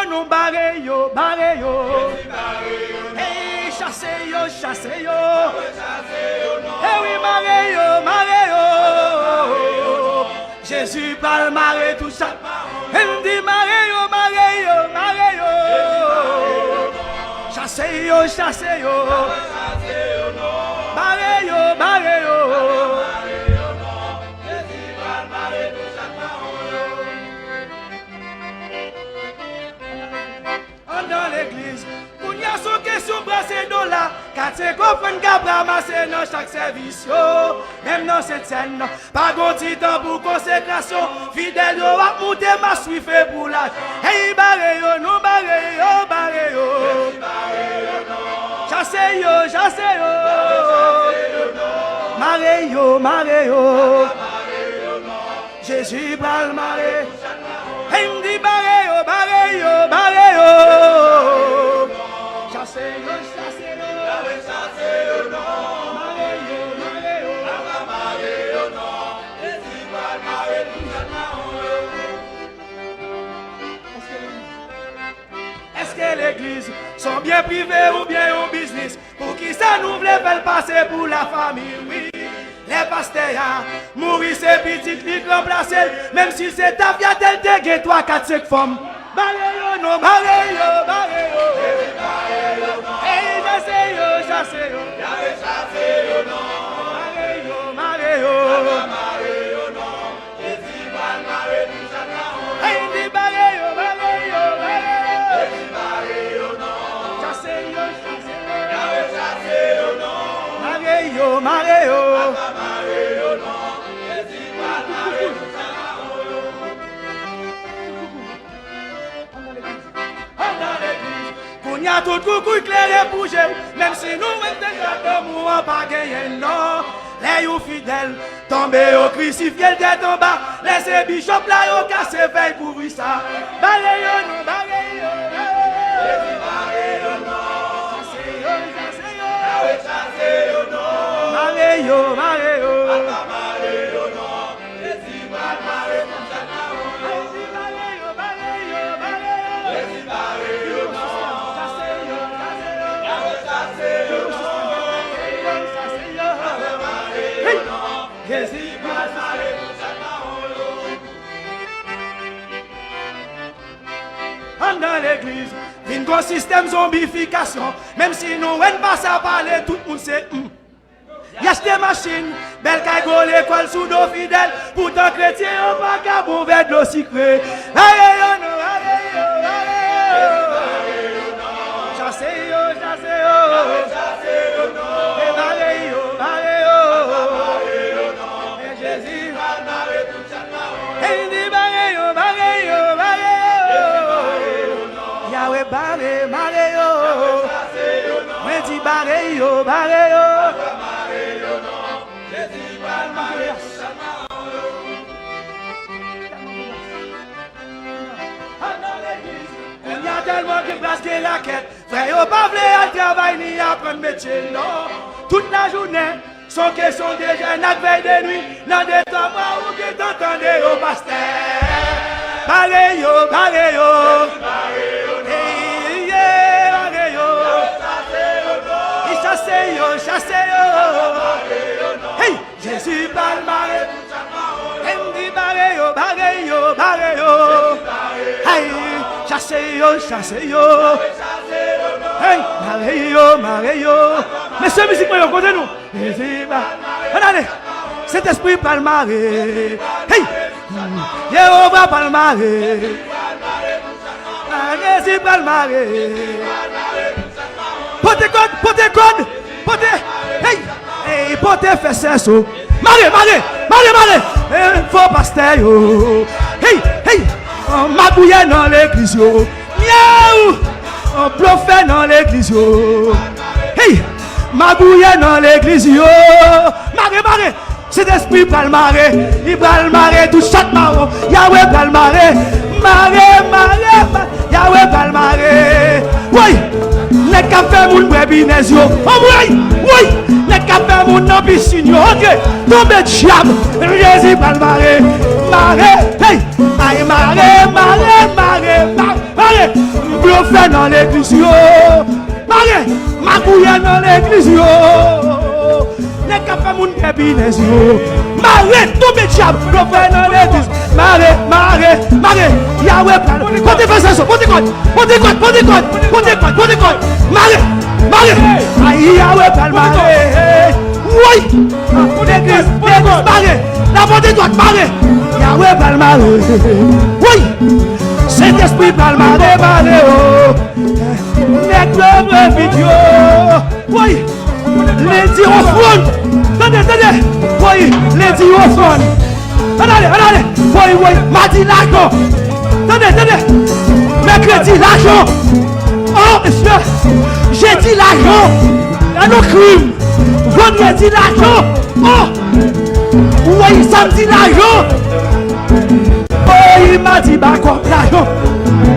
Nous barreyo, barreyo. Hey, chassez-yo, chassez-yo. Eh oui, barreyo, barreyo. Jésus parle marre tout ça. Elle dit barreyo, barreyo, barreyo. Chassez-yo, chassez-yo. Barreyo, barreyo. Dans l'église, pour y a son question brasser dans la 4 coffres qu'à ramasser dans chaque service. Même dans cette scène, pas grand temps pour consécration. Fidèle, yo a monté ma suive pour la. Hey, barreyo, nous barreyo, barreyo. Chassez-yo, chassez-yo. Mareyo, mareyo. Jésus parle maré. Hey, me dit barreyo, barreyo, barreyo. Chassez-yo, chassez-yo. Chassez-yo, non. Mareyo, mareyo. Mareyo, non. Jésus parle maré. Est-ce que l'église sont bien privées ou bien au business? Pour qui ça nous voulait faire passer pour la famille, oui. Les pasteurs, mourir c'est petit, ils remplacent. Même si c'est ta vie, tel dégué, 3, 4, 5 femmes. Barreyo, non, barreyo, barreyo. Hey, chassez-yo, chassez-yo. Chassez-yo, non. Barreyo, barreyo. Barreyo, non. Jésus va marrer tout ça. Hey, dit barreyo, barreyo, barreyo. Jésus barreyo, non. Chassez-yo, chassez-yo. Chassez-yo, non. Barreyo, barreyo. Y a tout coucou éclairé pour bouger, même si nous mettons déjà d'amour en pas gagner, non. Les ou fidèles, tombés au crucifié, tête en bas, laissez bishop là, au cassé, veille pour ouvrir ça. Balayo, non, balayo, balayo, non. Chassez-yo, chassez-yo. Chassez-yo, non. Balayo, balayo. Balayo, non. Jésus va marrer comme ça. Balayo, balayo, balayo. Jésus va marrer, non. Dans l'église, une gros système zombification. Même si nous ne pas à parler, tout le monde sait. Y a des machines, belle caïgo l'école sous nos fidèles. Pourtant chrétien, on va qu'à bon vers de l'eau sucrée. Allez, non, allez, chassez-yo, chassez-yo. Chassez-yo, non. Allez, et Jésus va marrer tout ça. Et dit barreyo, barreyo, barreyo. Yahweh barre, barreyo. Mais dit barreyo, barreyo. Jésus va marrer tout ça. Il y a tellement qui brassent la quête. Frère, y'a pas voulu à travail ni apprendre métier, non. Toute la journée, sans question de jeunes à veille de nuit. Dans des temps où qui t'entendez au pasteur. Barreyo, barreyo. Hey, yeah, barreyo. Chassez-yo, chassez-yo. Hey, Jésus parle maré. Elle dit barreyo, barreyo, barreyo. Hey, chassez-yo, chassez-yo. Hey, barreyo, barreyo. Messieurs, musique, moi, côté nous. Regardez, cet esprit parle maré. Hey, Jéhovah parle maré. Jésus parle maré. Pote code, pote code, pote. Hey, hey, pote fait ça. Maré, maré, maré, maré. Faut pasteur yo. Hey, hey, magouille dans l'église yo. Miaou, bluffé dans l'église yo. Hey, magouille dans l'église yo. Maré, maré. Cet esprit pral maré, il pral maré tout chaque marron. Yahweh pral maré, maré, maré, maré. business yo. Oh oui, oui, les capins mon nom piscine yo. Ok, tombé diable, Jésus va le marrer. Marrer, hey, aïe marrer, marrer, marrer, marrer. Bluffé dans l'église yo. Marrer, magouillé dans l'église yo. Les capins mon business yo. Marrer, tombé diable, bluffé dans l'église. Marrer, marrer, marrer. Yahweh parle. Côté face ça, côté côté, côté côté, côté côté, côté côté, côté côté. Marrer, marrer. Aïe Yahweh parle marrer. Oui. L'église, marrer. La bonne droite marrer. Yahweh parle marrer. Oui. Saint-Esprit parle marrer, marrer. Nègre vidéo. Oui. Les dire au front. Attendez, attendez. Oui. Les dire au front. Allez, allez. Oui, oui. Mardi l'argent. Attendez, attendez. Mercredi l'argent. Oh, monsieur. J'ai dit l'argent. Il y a nos crimes. Vendredi l'argent. Oh. Oui, samedi l'argent. Oh, il m'a dit bah quoi l'argent.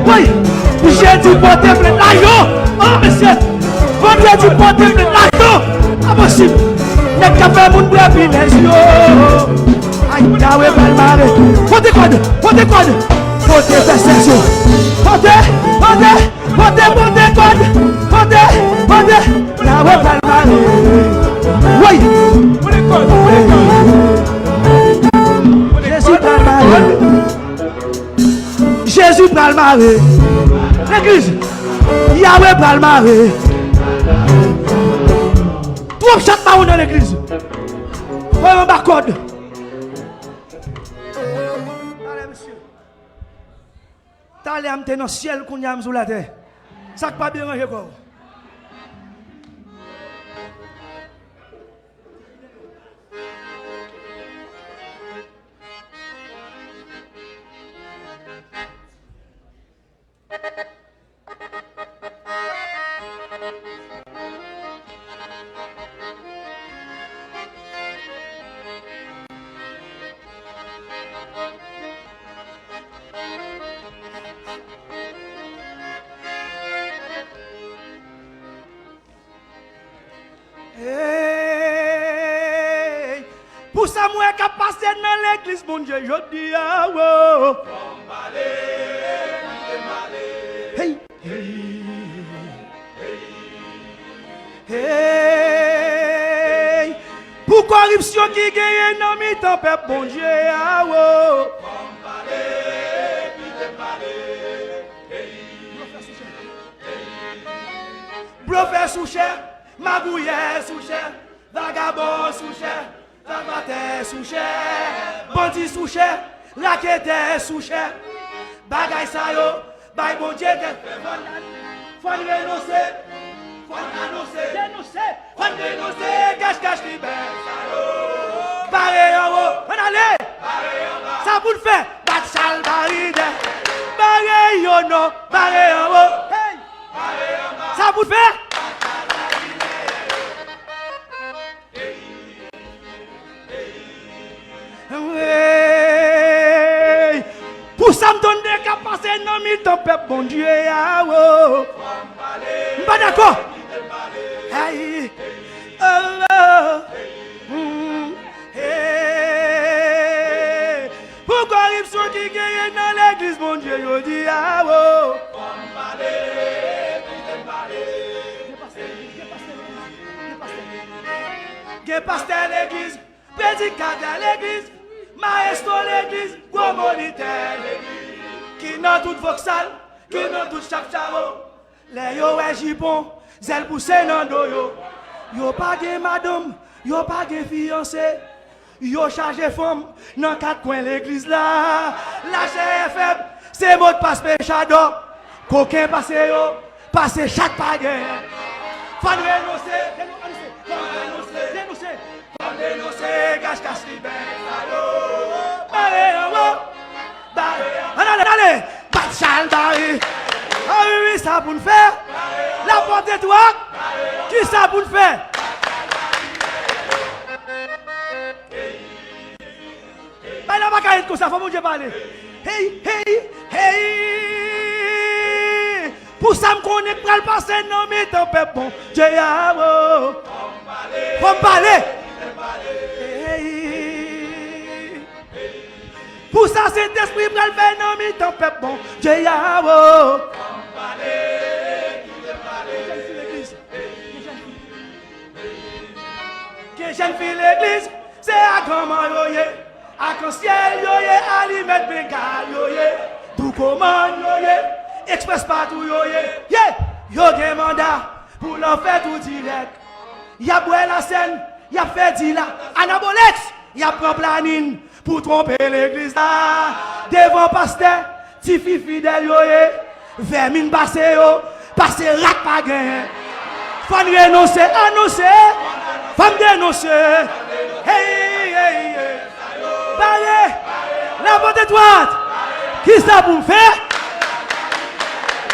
Oui. J'ai dit porter plein l'argent. Oh, monsieur. Vendredi porter plein l'argent. Impossible. Les cafés moun brebis les yeux. Aïe, Yahweh va le marrer. Fote code, fote code. Fote perception. Fote, fote, fote, fote code. Fote, fote. Yahweh va le marrer. Oui. Jésus va le marrer. Jésus va le marrer. L'église. Yahweh va le marrer. Trouve chaque marron dans l'église. Voyons ma code. T'allez amener dans le ciel qu'on y a sous la terre. Ça pas bien rangé quoi. Pour ça, moi, qui passe dans l'église, mon Dieu, je dis, ah, wow. Hey, hey, hey. Pour corruption qui gagne dans mes temps, peuple, mon Dieu, ah, wow. Bluffé sous cher, magouillé sous cher, vagabond sous cher. Vagabond sous cher, bandit sous cher, raquette sous cher, bagay sa yo, bay bon Dieu te fait. Faut renoncer, faut renoncer, cache libère sa yo. Barré en haut, on allez, ça vous le fait, bat sale baride, barré yo non, barré en haut, hey, ça vous le fait. Pour ça me donne des cas passer dans mes temps, peuple, bon Dieu, ah, oh. Pas d'accord. Hey, oh, hey. Pour corruption qui gagne dans l'église, bon Dieu, je dis, ah, oh. Que pasteur l'église, prédicateur l'église, maestro l'église, gros moniteur l'église, qui dans toute voxal, qui dans toute chapcharo, les yo est jipon, zèle poussé dans do yo, yo pas de madame, yo pas de fiancé, yo chargé femme dans quatre coins l'église là, la chair est faible, c'est mot de passe péchado, coquin passe yo, passe chaque pagain, faut renoncer, dénoncer, cache libère, allez, Batchal Barry. Ah oui, ça pour nous faire. La porte de toi, qui ça pour nous faire? Bah, là, pas comme ça, faut mon Dieu parler. Hey, hey, hey. Pour ça, me qu'on est prêt à passer non mais ton peuple bon Dieu a faut parler pour ça cet esprit prêt à faire non mais ton peuple bon Dieu a que jeune fille l'église c'est à comment yoye à quand ciel yoye à lui mettre bégal yoye tout comment yoye express partout yoye yo gen mandat pour l'en faire tout direct y'a boire la scène y'a fait dit là anabolex y'a prend planning pour tromper l'église là devant pasteur ti fi fidèle yoye vermine passé yo passer rat pas gain faut renoncer annoncer femme dénoncer hey parlez la bonne droite qui ça pour faire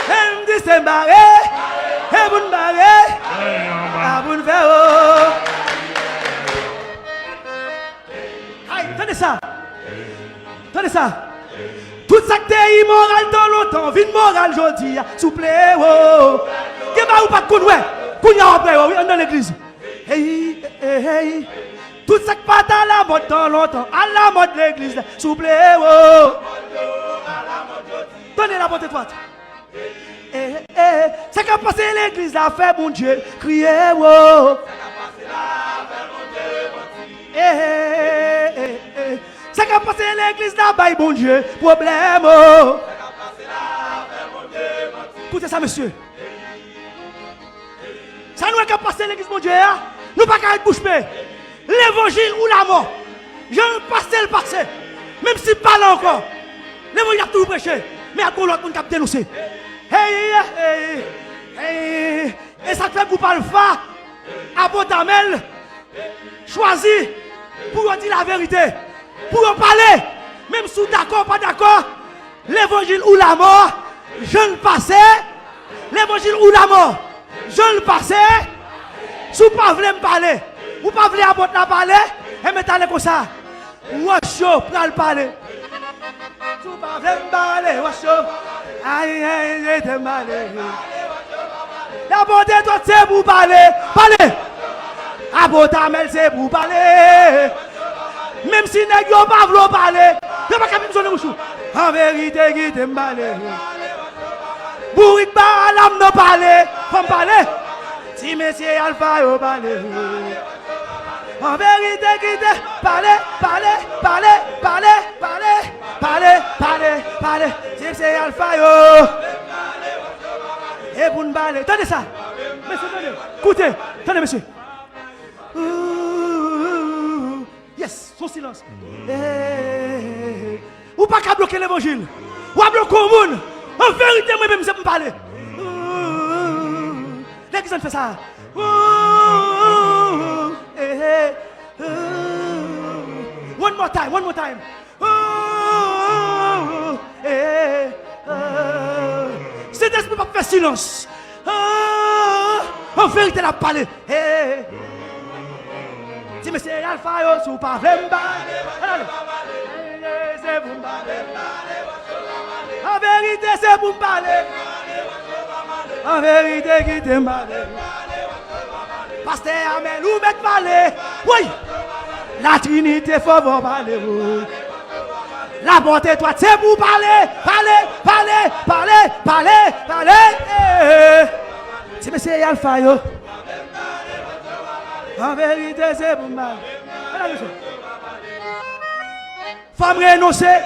me dit c'est barré et vous barré à vous faire aïe tenez ça tout ça que t'es immoral dans longtemps vine moral jodi s'il plaît que ba ou pas de connait kounya après dans l'église hey tout ça que pas à la mode dans longtemps à la mode l'église s'il plaît donnez la bonne étoile c'est qu'à passer l'église a fait mon Dieu crier c'est qu'à passer l'église là bas bon Dieu problème écoutez ça monsieur ça nous est qu'à passer l'église mon Dieu nous pas qu'à être bouche bée l'évangile ou la mort je ne passe le passé même si pas là encore l'évangile a tout prêché mais à quoi l'autre monde qui a dénoncé et ça fait pour pas le faire Abotamel choisi pour dire la vérité pour en parler même si d'accord pas d'accord l'évangile ou la mort je ne passais l'évangile ou la mort je ne passais si vous pas voulez me parler ou pas voulez apporter la parler et mettez comme ça washo pour le parler si vous pas voulez me parler washo aïe t'es malé la bonne de toi c'est pour parler Abotamel c'est pour parler même si nèg yo pas vouloir parler yo pas capable de bouchou en vérité qui t'es malé bourrique ba l'âme no parler faut parler si monsieur Alpha yo parler en vérité qui t'es parler si monsieur Alpha yo et pour nous parler attendez ça monsieur attendez écoutez attendez monsieur yes son silence ou pas qu'à bloquer l'évangile ou à bloquer le monde en vérité moi même c'est me parler l'église fait ça one more time cet esprit pas faire silence en vérité la parler si monsieur Alpha yo sous pas vraiment c'est pour parler en vérité c'est pour parler en vérité qui te parler pasteur Amel ou mettre parler oui la Trinité faut parler la bonté toi c'est pour parler si monsieur Alpha yo en vérité c'est pour mal femme renoncer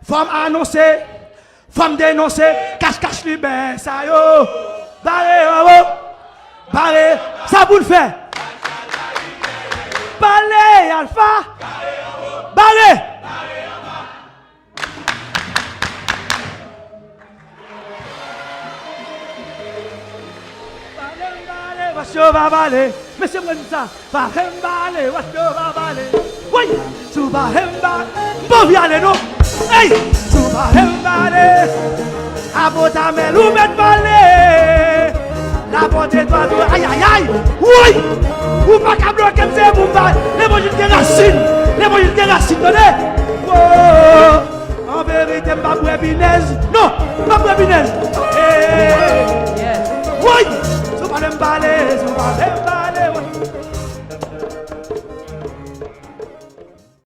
femme annoncer femme dénoncer cache li ben ça yo barré ça pour le faire parler Alpha barré va parler, monsieur ça, va parler, va parler. Oui, tu vas parler. Bon, viens aller, non? Hey, tu vas parler. Abotamel ou mettre parler. La bonté toi, aïe, oui, ou pas qu'à bloquer, c'est pour parler. L'évangile des racines, donnez. En vérité, ma brebinaise, non, ma brebinaise. parler, on va même parler.